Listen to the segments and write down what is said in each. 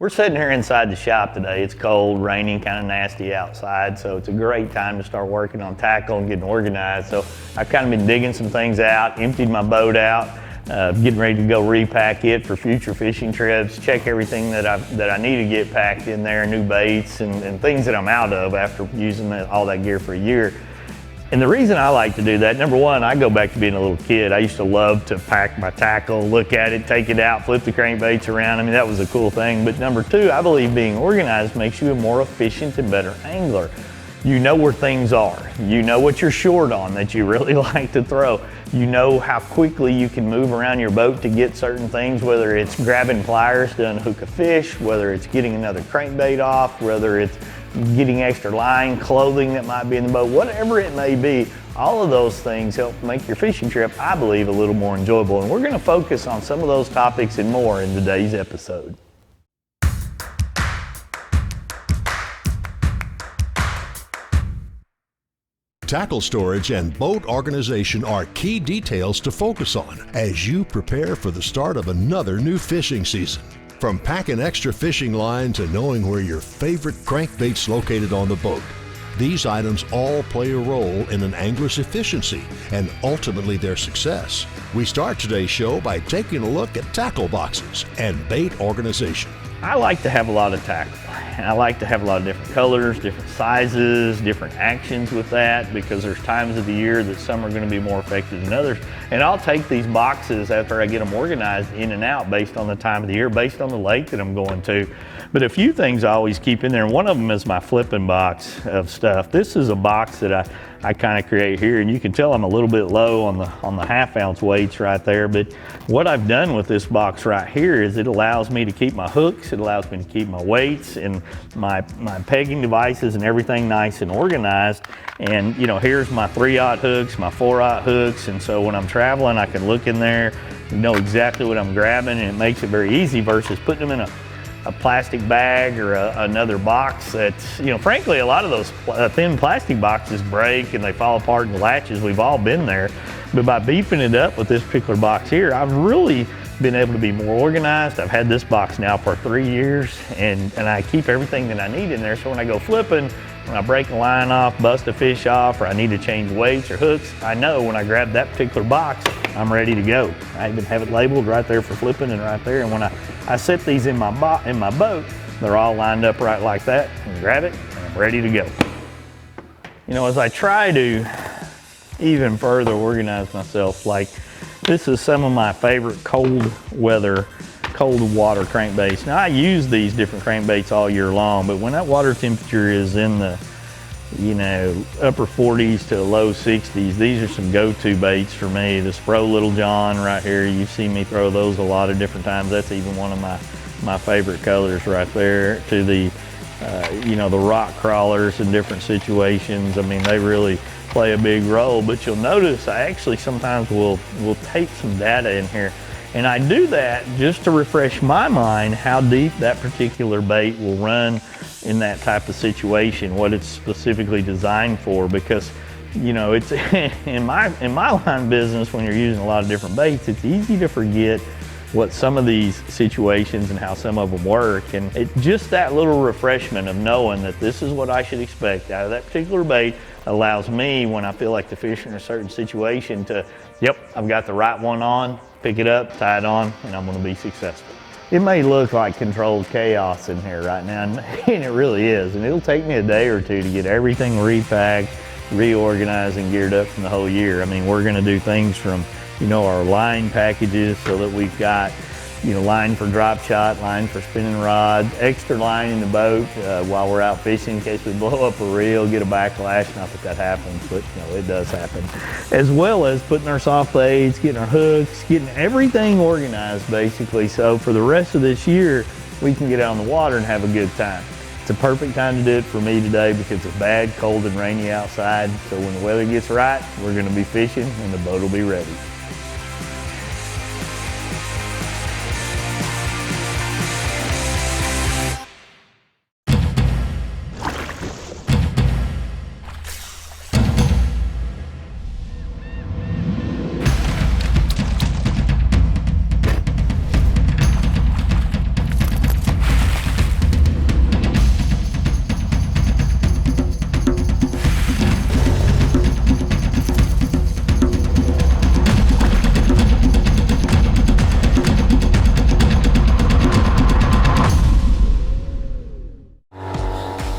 We're sitting here inside the shop today. It's cold, raining, kind of nasty outside, so it's a great time to start working on tackle and getting organized. So I've kind of been digging some things out, emptied my boat out, getting ready to go repack it for future fishing trips, check everything that I need to get packed in there, new baits and things that I'm out of after using all that gear for a year. And the reason I like to do that, number one, I go back to being a little kid. I used to love to pack my tackle, look at it, take it out, flip the crankbaits around. I mean, that was a cool thing. But number two, I believe being organized makes you a more efficient and better angler. You know where things are. You know what you're short on that you really like to throw. You know how quickly you can move around your boat to get certain things, whether it's grabbing pliers to unhook a fish, whether it's getting another crankbait off, whether it's getting extra line, clothing that might be in the boat, whatever it may be. All of those things help make your fishing trip, I believe, a little more enjoyable. And we're going to focus on some of those topics and more in today's episode. Tackle storage and boat organization are key details to focus on as you prepare for the start of another new fishing season. From packing extra fishing line to knowing where your favorite crankbait's located on the boat, these items all play a role in an angler's efficiency and ultimately their success. We start today's show by taking a look at tackle boxes and bait organization. I like to have a lot of tackle. I like to have a lot of different colors, different sizes, different actions with that, because there's times of the year that some are going to be more effective than others. And I'll take these boxes after I get them organized in and out based on the time of the year, based on the lake that I'm going to. But a few things I always keep in there, and one of them is my flipping box of stuff. This is a box that I kind of create here, and you can tell I'm a little bit low on the half-ounce weights right there. But what I've done with this box right here is it allows me to keep my hooks, it allows me to keep my weights and my pegging devices and everything nice and organized. And you know, here's my 3/0 hooks, my 4/0 hooks, and so when I'm traveling, I can look in there, know exactly what I'm grabbing, and it makes it very easy versus putting them in a plastic bag or another box that's, you know, frankly, a lot of those thin plastic boxes break and they fall apart in the latches. We've all been there. But by beefing it up with this particular box here, I've really been able to be more organized. I've had this box now for 3 years, and I keep everything that I need in there. So when I go flipping, when I break a line off, bust a fish off, or I need to change weights or hooks, I know when I grab that particular box, I'm ready to go. I even have it labeled right there for flipping and right there. And when I set these in my boat, they're all lined up right like that, and grab it, and I'm ready to go. You know, as I try to even further organize myself, like this is some of my favorite cold water crankbaits. Now I use these different crankbaits all year long, but when that water temperature is in the, you know, upper 40s to low 60s, these are some go-to baits for me. The Spro Little John right here, you've seen me throw those a lot of different times. That's even one of my favorite colors right there. To the, you know, the rock crawlers in different situations. I mean, they really play a big role, but you'll notice I actually sometimes will take some data in here. And I do that just to refresh my mind how deep that particular bait will run in that type of situation, what it's specifically designed for. Because, you know, it's in my line business, when you're using a lot of different baits, it's easy to forget what some of these situations and how some of them work. And just that little refreshment of knowing that this is what I should expect out of that particular bait allows me, when I feel like the fish are in a certain situation, to, yep, I've got the right one on, pick it up, tie it on, and I'm going to be successful. It may look like controlled chaos in here right now, and it really is. And it'll take me a day or two to get everything repacked, reorganized, and geared up from the whole year. I mean, we're going to do things from, you know, our line packages, so that we've got, you know, line for drop shot, line for spinning rod, extra line in the boat while we're out fishing in case we blow up a reel, get a backlash. Not that that happens, but you know, it does happen. As well as putting our soft baits, getting our hooks, getting everything organized basically, so for the rest of this year we can get out on the water and have a good time. It's a perfect time to do it for me today because it's bad, cold, and rainy outside. So when the weather gets right, we're going to be fishing and the boat will be ready.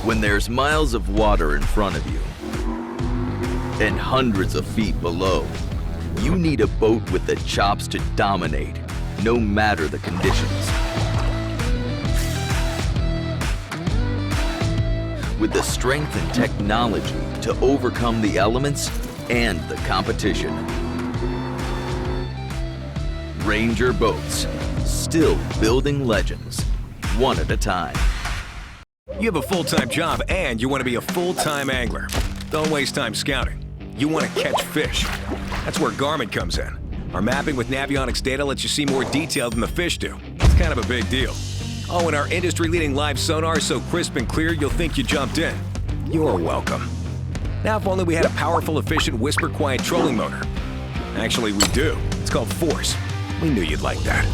When there's miles of water in front of you and hundreds of feet below, you need a boat with the chops to dominate, no matter the conditions. With the strength and technology to overcome the elements and the competition. Ranger Boats, still building legends, one at a time. You have a full-time job and you want to be a full-time angler. Don't waste time scouting. You want to catch fish. That's where Garmin comes in. Our mapping with Navionics data lets you see more detail than the fish do. It's kind of a big deal. Oh, and our industry-leading live sonar is so crisp and clear you'll think you jumped in. You're welcome. Now, if only we had a powerful, efficient, whisper-quiet trolling motor. Actually, we do. It's called Force. We knew you'd like that.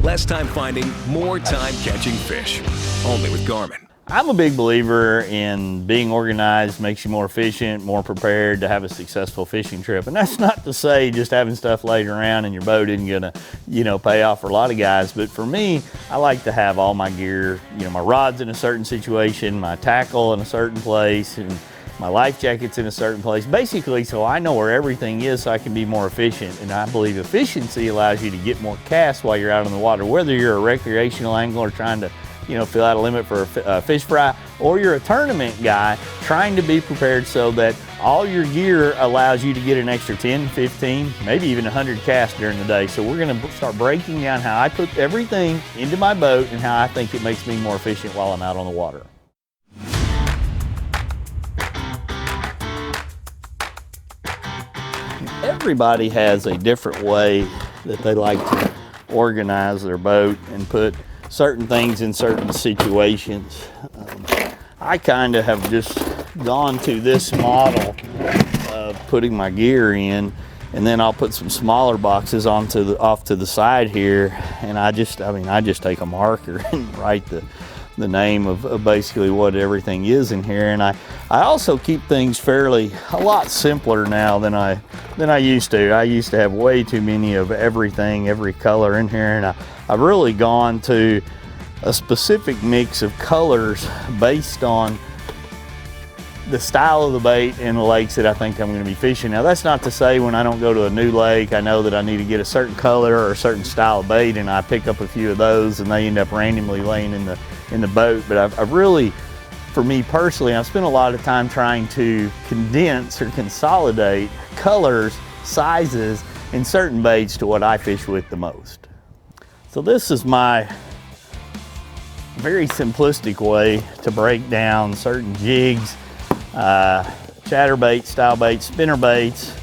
Less time finding, more time catching fish. Only with Garmin. I'm a big believer in being organized makes you more efficient, more prepared to have a successful fishing trip. And that's not to say just having stuff laid around in your boat isn't gonna, pay off for a lot of guys. But for me, I like to have all my gear, my rod's in a certain situation, my tackle in a certain place, and my life jacket's in a certain place. Basically, so I know where everything is so I can be more efficient. And I believe efficiency allows you to get more casts while you're out on the water, whether you're a recreational angler trying to fill out a limit for a fish fry, or you're a tournament guy trying to be prepared so that all your gear allows you to get an extra 10, 15, maybe even 100 casts during the day. So we're gonna start breaking down how I put everything into my boat and how I think it makes me more efficient while I'm out on the water. Everybody has a different way that they like to organize their boat and put certain things in certain situations. I kind of have just gone to this model of putting my gear in, and then I'll put some smaller boxes off to the side here, and I just take a marker and write the name of basically what everything is in here. And I also keep things a lot simpler now than I used to. I used to have way too many of everything, every color in here, and I've really gone to a specific mix of colors based on the style of the bait and the lakes that I think I'm going to be fishing. Now, that's not to say when I don't go to a new lake, I know that I need to get a certain color or a certain style of bait, and I pick up a few of those and they end up randomly laying in the boat. But I've really, for me personally, I've spent a lot of time trying to condense or consolidate colors, sizes, and certain baits to what I fish with the most. So this is my very simplistic way to break down certain jigs, chatterbait, style baits, spinner baits,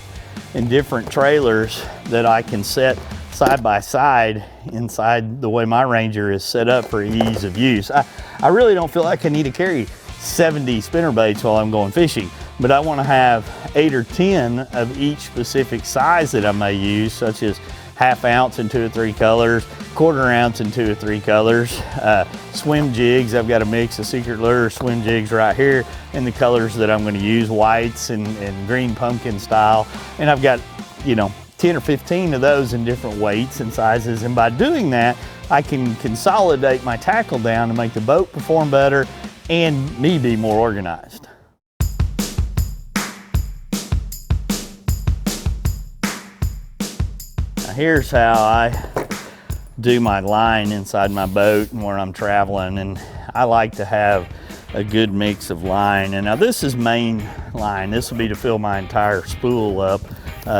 and different trailers that I can set side by side inside the way my Ranger is set up for ease of use. I really don't feel like I need to carry 70 spinner baits while I'm going fishing, but I want to have 8 or 10 of each specific size that I may use, such as ½ ounce in 2 or 3 colors, ¼ ounce in 2 or 3 colors, swim jigs. I've got a mix of Secret Lure swim jigs right here in the colors that I'm going to use, whites and green pumpkin style. And I've got 10 or 15 of those in different weights and sizes. And by doing that, I can consolidate my tackle down to make the boat perform better and me be more organized. Here's how I do my line inside my boat and where I'm traveling, and I like to have a good mix of line. And now this is main line. This will be to fill my entire spool up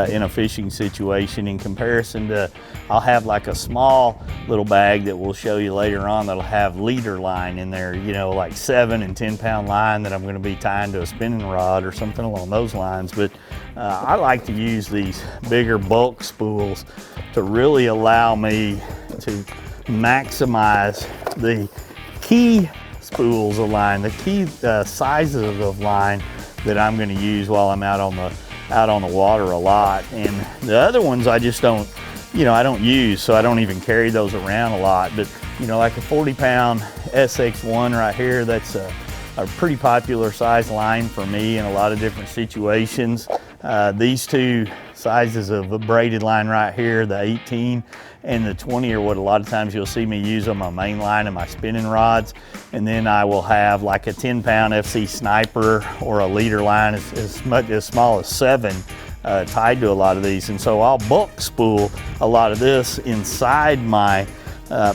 in a fishing situation. In comparison to, I'll have like a small little bag that we'll show you later on that'll have leader line in there, like 7 and 10 pound line that I'm going to be tying to a spinning rod or something along those lines. But I like to use these bigger bulk spools to really allow me to maximize the key spools of line, the key sizes of line that I'm going to use while I'm out on the water a lot. And the other ones I just don't, I don't use, so I don't even carry those around a lot. But like a 40-pound SX1 right here, that's a pretty popular size line for me in a lot of different situations. These two sizes of a braided line right here. The 18 and the 20 are what a lot of times you'll see me use on my main line and my spinning rods. And then I will have like a 10-pound FC Sniper or a leader line as small as 7 tied to a lot of these. And so I'll bulk spool a lot of this inside my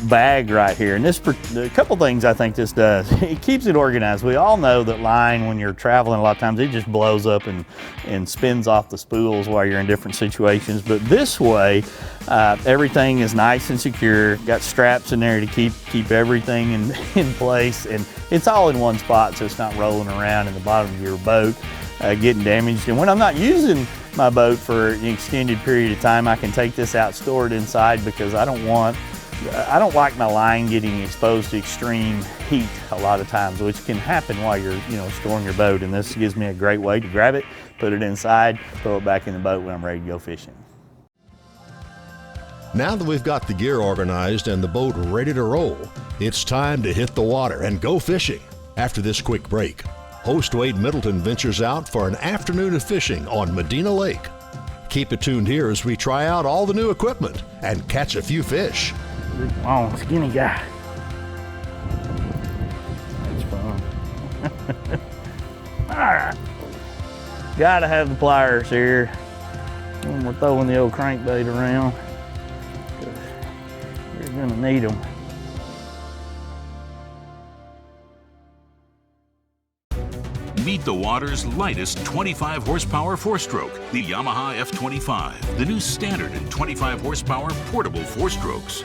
bag right here. And a couple things I think this does, it keeps it organized. We all know that line, when you're traveling, a lot of times it just blows up and spins off the spools while you're in different situations. But this way, everything is nice and secure. Got straps in there to keep everything in place, and it's all in one spot, so it's not rolling around in the bottom of your boat getting damaged. And when I'm not using my boat for an extended period of time, I can take this out, store it inside, because I don't like my line getting exposed to extreme heat a lot of times, which can happen while you're storing your boat. And this gives me a great way to grab it, put it inside, throw it back in the boat when I'm ready to go fishing. Now that we've got the gear organized and the boat ready to roll, it's time to hit the water and go fishing. After this quick break, host Wade Middleton ventures out for an afternoon of fishing on Medina Lake. Keep it tuned here as we try out all the new equipment and catch a few fish. Big, long, skinny guy. That's fun. All right. Gotta have the pliers here when we're throwing the old crankbait around. You're gonna need them. Meet the water's lightest 25 horsepower 4-stroke, the Yamaha F25, the new standard in 25 horsepower portable 4-strokes.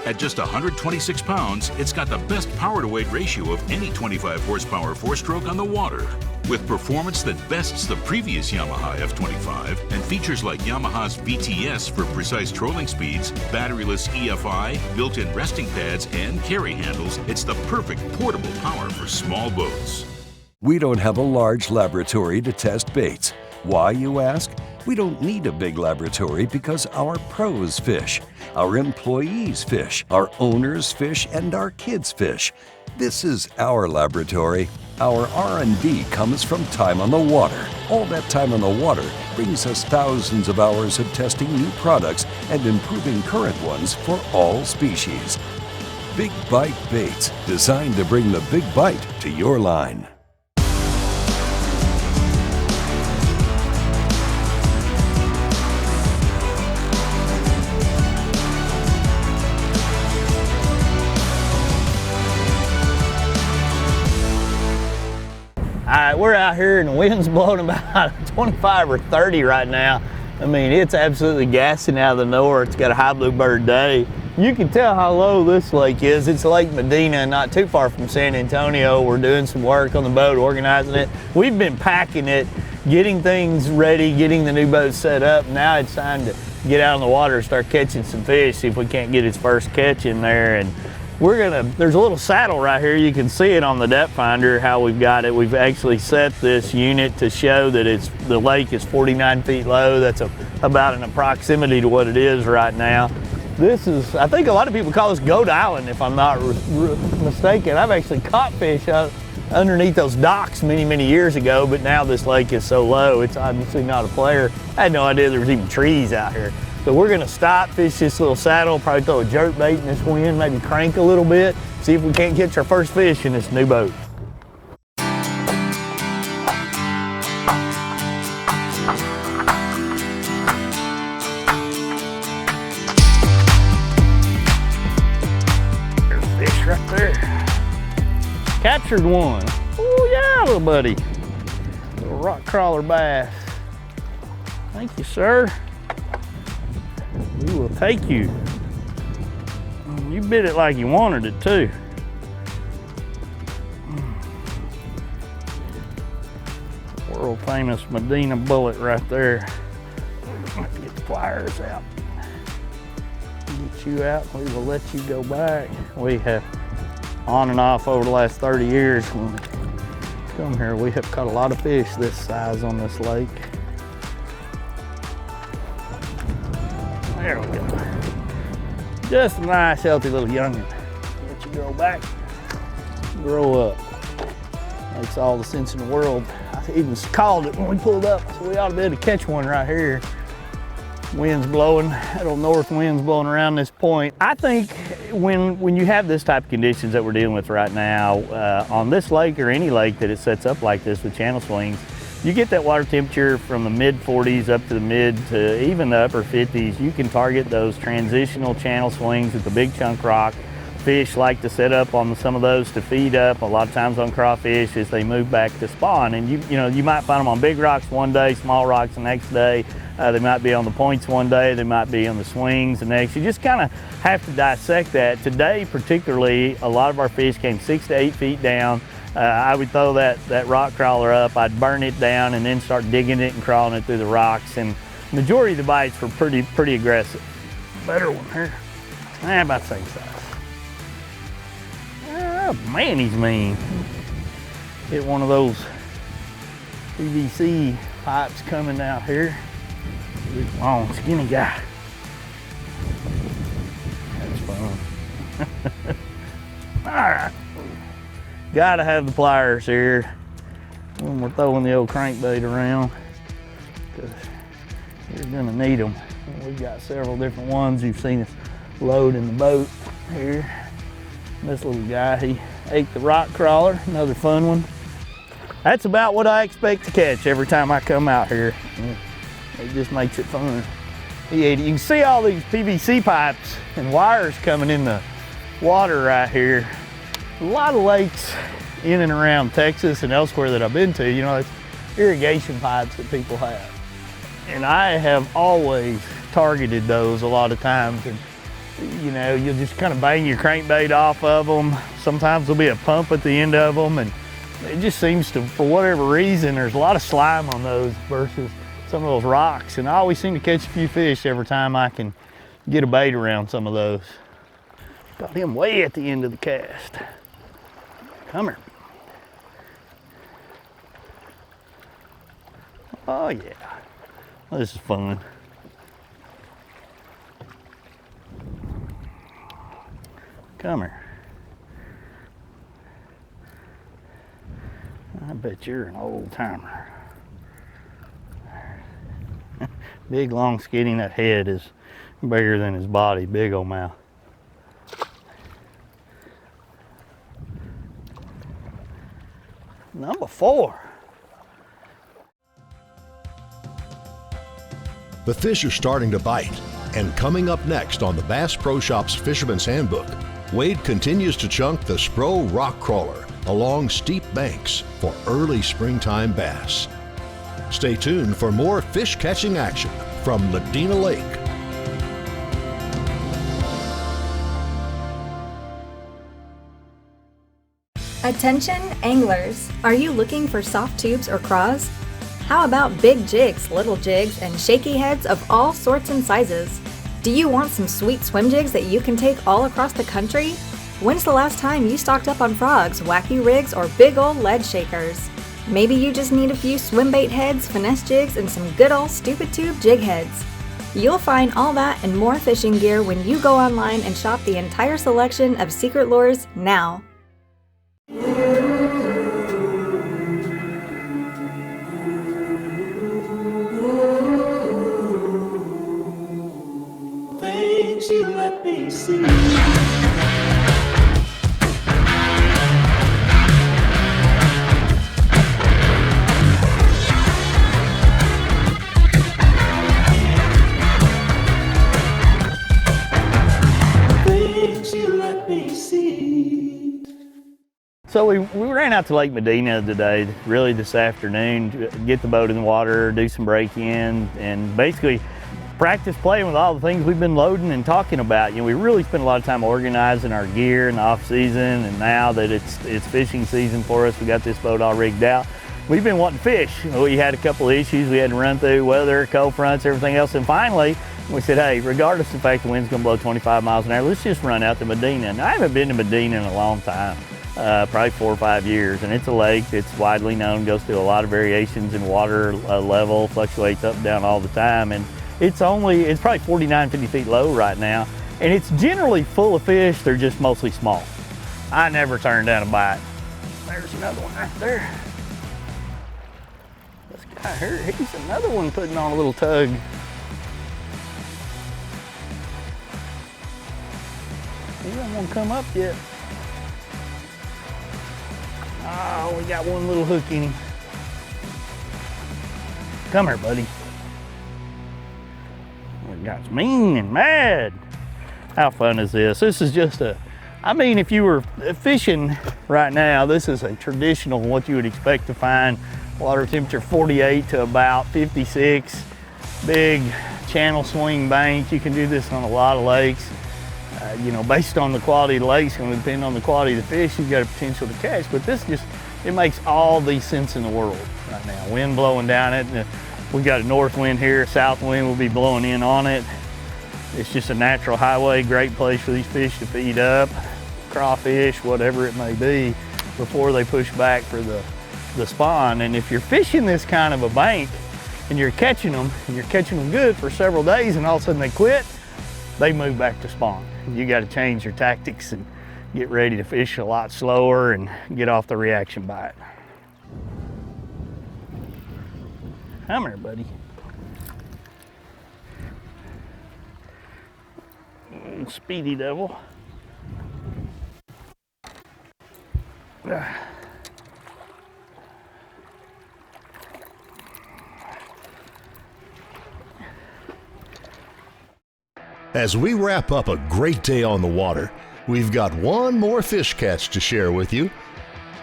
At just 126 pounds, it's got the best power to weight ratio of any 25 horsepower 4-stroke on the water. With performance that bests the previous Yamaha F25 and features like Yamaha's VTS for precise trolling speeds, batteryless EFI, built-in resting pads, and carry handles, it's the perfect portable power for small boats. We don't have a large laboratory to test baits. Why, you ask? We don't need a big laboratory because our pros fish, our employees fish, our owners fish, and our kids fish. This is our laboratory. Our R&D comes from time on the water. All that time on the water brings us thousands of hours of testing new products and improving current ones for all species. Big Bite Baits, designed to bring the big bite to your line. All right, we're out here and the wind's blowing about 25 or 30 right now. I mean, it's absolutely gassing out of the north. It's got a high bluebird day. You can tell how low this lake is. It's Lake Medina, not too far from San Antonio. We're doing some work on the boat, organizing it. We've been packing it, getting things ready, getting the new boat set up. Now it's time to get out on the water and start catching some fish, see if we can't get its first catch in there. And there's a little saddle right here. You can see it on the depth finder, how we've got it. We've actually set this unit to show that the lake is 49 feet low. That's about an approximity to what it is right now. This is, I think a lot of people call this Goat Island, if I'm not mistaken. I've actually caught fish underneath those docks many years ago, but now this lake is so low, it's obviously not a player. I had no idea there was even trees out here. So we're gonna stop, fish this little saddle, probably throw a jerk bait in this wind, maybe crank a little bit, see if we can't catch our first fish in this new boat. There's a fish right there. Captured one. Oh yeah, little buddy. Little rock crawler bass. Thank you, sir. We will take you. You bit it like you wanted it too. World famous Medina bullet right there. Let's get the pliers out. Get you out, we will let you go back. We have on and off over the last 30 years when we come here, we have caught a lot of fish this size on this lake. There we go. Just a nice, healthy little young'un. Let you grow back, grow up. Makes all the sense in the world. I even called it when we pulled up, so we ought to be able to catch one right here. Wind's blowing, little north wind's blowing around this point. I think when you have this type of conditions that we're dealing with right now, on this lake or any lake that it sets up like this with channel swings, you get that water temperature from the mid 40s up to the mid to even the upper 50s. You can target those transitional channel swings with the big chunk rock. Fish like to set up on some of those to feed up. A lot of times on crawfish as they move back to spawn. And you might find them on big rocks one day, small rocks the next day. They might be on the points one day, they might be on the swings the next. You just kind of have to dissect that. Today particularly, a lot of our fish came 6 to 8 feet down. I would throw that rock crawler up, I'd burn it down and then start digging it and crawling it through the rocks. And majority of the bites were pretty aggressive. Better one here. About the same size. Oh man, he's mean. Hit one of those PVC pipes coming out here. Big, long, skinny guy. That's fun. All right. Gotta have the pliers here when we're throwing the old crankbait around, because you're gonna need them. We've got several different ones. You've seen us load in the boat here. This little guy, he ate the rock crawler, another fun one. That's about what I expect to catch every time I come out here. It just makes it fun. He ate it. You can see all these PVC pipes and wires coming in the water right here. A lot of lakes in and around Texas and elsewhere that I've been to, it's irrigation pipes that people have. And I have always targeted those a lot of times. And you'll just kind of bang your crankbait off of them. Sometimes there'll be a pump at the end of them, and it just seems to, for whatever reason, there's a lot of slime on those versus some of those rocks. And I always seem to catch a few fish every time I can get a bait around some of those. Got him way at the end of the cast. Come here. Oh yeah, this is fun. Come here. I bet you're an old timer. Big, long, skinny. That head is bigger than his body. Big old mouth. Number 4. The fish are starting to bite. And coming up next on the Bass Pro Shop's Fisherman's Handbook, Wade continues to chunk the Spro rock crawler along steep banks for early springtime bass. Stay tuned for more fish catching action from Medina Lake. Attention anglers, are you looking for soft tubes or craws? How about big jigs, little jigs, and shaky heads of all sorts and sizes? Do you want some sweet swim jigs that you can take all across the country? When's the last time you stocked up on frogs, wacky rigs, or big old lead shakers? Maybe you just need a few swim bait heads, finesse jigs, and some good old stupid tube jig heads. You'll find all that and more fishing gear when you go online and shop the entire selection of Secret Lures now. Things you let me see. So we ran out to Lake Medina today, really this afternoon, to get the boat in the water, do some break-in, and basically practice playing with all the things we've been loading and talking about. We really spent a lot of time organizing our gear in the off-season, and now that it's fishing season for us, we got this boat all rigged out. We've been wanting to fish. We had a couple of issues we had to run through, weather, cold fronts, everything else, and finally we said, hey, regardless of the fact the wind's gonna blow 25 miles an hour, let's just run out to Medina. And I haven't been to Medina in a long time. Probably 4 or 5 years, and it's a lake that's widely known, goes through a lot of variations in water level, fluctuates up and down all the time, and it's probably 49, 50 feet low right now, and it's generally full of fish. They're just mostly small. I never turn down a bite. There's another one right there. This guy here, he's another one putting on a little tug. He don't want to come up yet. Oh, we got one little hook in him. Come here, buddy. It got mean and mad. How fun is this? This is just I mean, if you were fishing right now, this is a traditional, what you would expect to find. Water temperature 48 to about 56. Big channel swing bank. You can do this on a lot of lakes. You know, based on the quality of the lakes, going to depend on the quality of the fish, you've got a potential to catch. But this just, it makes all the sense in the world right now. Wind blowing down it. We've got a north wind here, a south wind will be blowing in on it. It's just a natural highway, great place for these fish to feed up, crawfish, whatever it may be, before they push back for the spawn. And if you're fishing this kind of a bank and you're catching them, and you're catching them good for several days and all of a sudden they quit, they move back to spawn. You got to change your tactics and get ready to fish a lot slower and get off the reaction bite. Come here, buddy. Speedy devil. As we wrap up a great day on the water, we've got one more fish catch to share with you.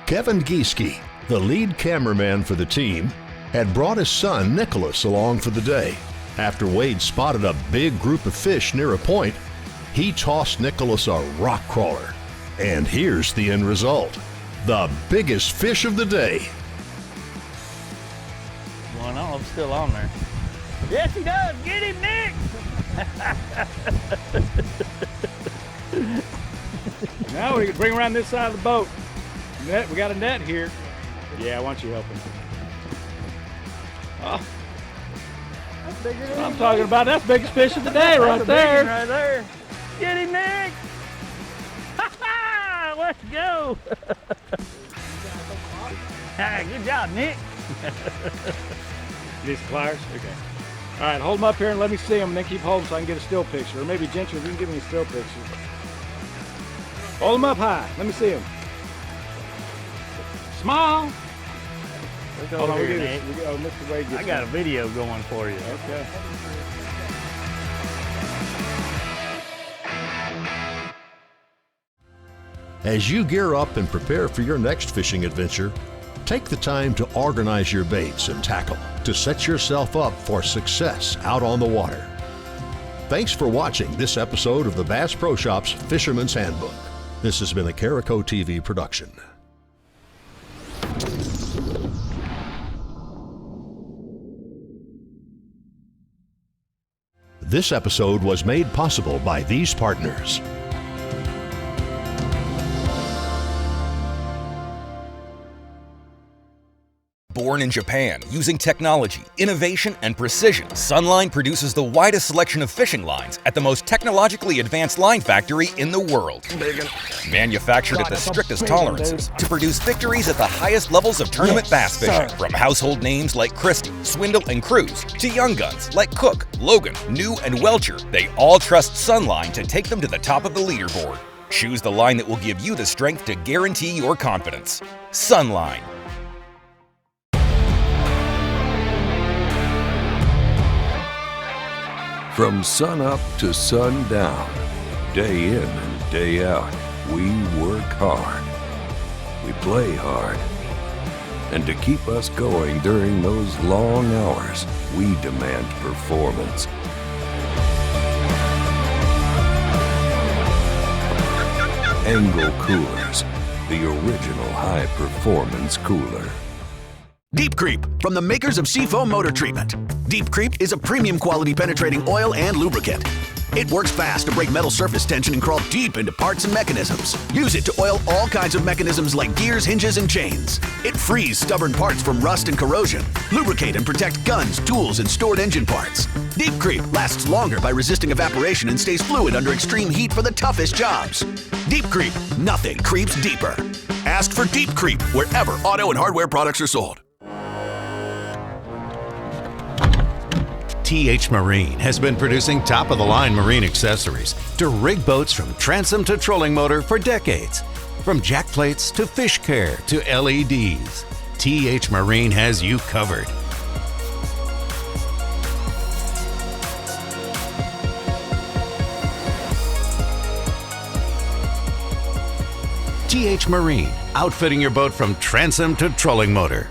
Kevin Gieske, the lead cameraman for the team, had brought his son Nicholas along for the day. After Wade spotted a big group of fish near a point, he tossed Nicholas a rock crawler. And here's the end result. The biggest fish of the day. One on, still on there. Yes, he does. Get him, Nick. Now we can bring around this side of the boat. Net, we got a net here. Yeah, why don't you help him? Oh. That's bigger than I'm talking about. That's the biggest fish of the day right there. Right there. Get him, Nick. Let's go. Hey, good job, Nick. These pliers? Okay. All right, hold them up here and let me see them, and then keep holding so I can get a still picture. Or maybe Gentry, if you can give me a still picture. Hold them up high. Let me see them. Smile. Hold on, here, Nick. Oh, Mr. Wade gets I got a video going for you. Okay. As you gear up and prepare for your next fishing adventure, take the time to organize your baits and tackle to set yourself up for success out on the water. Thanks for watching this episode of the Bass Pro Shop's Fisherman's Handbook. This has been a Carico TV production. This episode was made possible by these partners. Born in Japan, using technology, innovation, and precision, Sunline produces the widest selection of fishing lines at the most technologically advanced line factory in the world. Manufactured at the strictest tolerances to produce victories at the highest levels of tournament bass fishing. From household names like Christie, Swindle, and Cruz to young guns like Cook, Logan, New, and Welcher, they all trust Sunline to take them to the top of the leaderboard. Choose the line that will give you the strength to guarantee your confidence. Sunline. From sun up to sundown, day in and day out, we work hard. We play hard. And to keep us going during those long hours, we demand performance. Angle Coolers, the original high-performance cooler. Deep Creep, from the makers of Seafoam Motor Treatment. Deep Creep is a premium quality penetrating oil and lubricant. It works fast to break metal surface tension and crawl deep into parts and mechanisms. Use it to oil all kinds of mechanisms like gears, hinges, and chains. It frees stubborn parts from rust and corrosion. Lubricate and protect guns, tools, and stored engine parts. Deep Creep lasts longer by resisting evaporation and stays fluid under extreme heat for the toughest jobs. Deep Creep, nothing creeps deeper. Ask for Deep Creep wherever auto and hardware products are sold. TH Marine has been producing top-of-the-line marine accessories to rig boats from transom to trolling motor for decades. From jack plates to fish care to LEDs, TH Marine has you covered. TH Marine, outfitting your boat from transom to trolling motor.